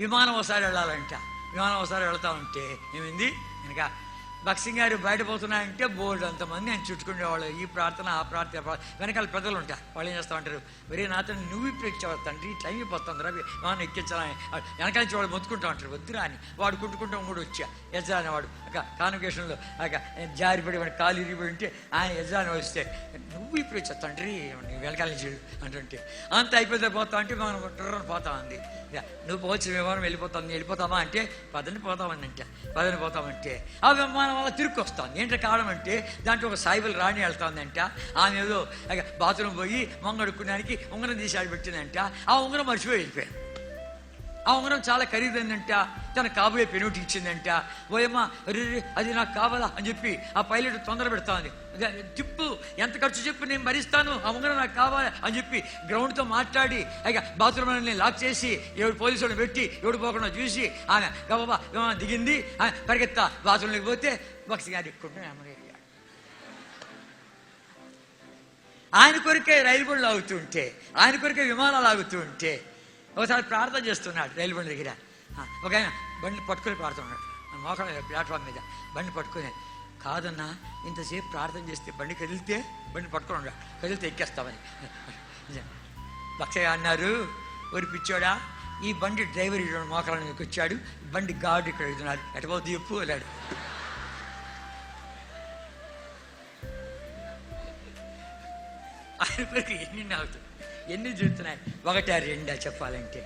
విమానం ఒకసారి వెళ్ళాలంట. విమానం ఒకసారి వెళ్తా ఉంటే ఏమైంది, ఇంకా బక్సింగ్ గారు బయటపోతున్నాయంటే బోర్డు అంతమంది ఆయన చుట్టుకునేవాళ్ళు. ఈ ప్రార్థన ఆ ప్రార్థన, వెనకాల పెద్దలు ఉంటారు. వాళ్ళు ఏం చేస్తూ ఉంటారు, వేరే నాతో నువ్వు ఇప్పుడు ఎక్కేవాడు తండ్రి, టైం అయిపోతుంది రా విమానం ఎక్కించాలని వెనకాల నుంచి వాళ్ళు మొత్తుకుంటూ ఉంటారు. వద్దురా అని వాడు కుంటుకుంటూ కూడా వచ్చా యజ్రా అనేవాడు కాన్వకేషన్లో జారిపడి వాడి కాలు ఇరిగిపడి ఉంటే ఆయన యజ్రా అని వస్తే నువ్వు ఇప్పుడు వచ్చా తండ్రి వెనకాల నుంచి అంటుంటే అంత అయిపోతే పోతా అంటే మనం ట్రర్రని పోతా ఉంది. నువ్వు పోవచ్చు విమానం వెళ్ళిపోతామా అంటే పదని పోతామని అంటే పదని పోతామంటే ఆ విమానం వల్ల తిరిగి వస్తుంది. ఏంటంటే కారణం అంటే దాంట్లో ఒక సాయిబుల్ రాణి వెళ్తుందంట. ఆమె ఏదో బాత్రూమ్ పోయి మొంగడుక్కునేదానికి ఉంగరం తీసి ఆడి పెట్టిందంట. ఆ ఉంగరం మర్చిపోయి వెళ్ళిపోయాను. ఆ ఉంగరం చాలా ఖరీదైందంట. తన కాబోయే పెనుటి ఇచ్చిందంట. ఓయమ్మ అది నాకు కావాలా అని చెప్పి ఆ పైలట్ తొందర పెడతాను. చెప్పు ఎంత ఖర్చు చెప్పు నేను భరిస్తాను, ఆ ఉంగరం నాకు కావాలి అని చెప్పి గ్రౌండ్తో మాట్లాడి బాత్రూమ్ని లాక్ చేసి ఎవడు పోలీసులను పెట్టి ఎవడు పోకుండా చూసి ఆమె గబాబా దిగింది. పరిగెత్తా బాత్రూంలోకి పోతే బక్సింగ్ గారు ఎక్కుంటే ఆయన కొరికే రైలు బండ్లు ఆగుతుంటే, ఆయన కొరికే విమానాలు ఆగుతూ ఉంటే ఒకసారి ప్రార్థన చేస్తున్నాడు రైలు బండి దగ్గర. ఒక ఆయన బండి పట్టుకుని ప్రాడుతున్నాడు మోకాళ్ళ ప్లాట్ఫామ్ మీద బండి పట్టుకుని. కాదన్నా ఇంతసేపు ప్రార్థన చేస్తే బండి పట్టుకుని ఉన్నాడు, కదిలితే ఎక్కేస్తామని. లక్షయ్య అన్నారు, ఒరి పిచ్చోడా ఈ బండి డ్రైవర్ ఇక్కడ మోకాళ్ళ మీదకి వచ్చాడు, బండి గార్డు ఇక్కడ ఎడుతున్నాడు, ఎటపోతే చెప్పు వెళ్ళాడు. ఆయన కొరకు ఎన్ని అవుతుంది, ఎన్ని చూస్తున్నాయి, ఒకటా రెండా చెప్పాలంటే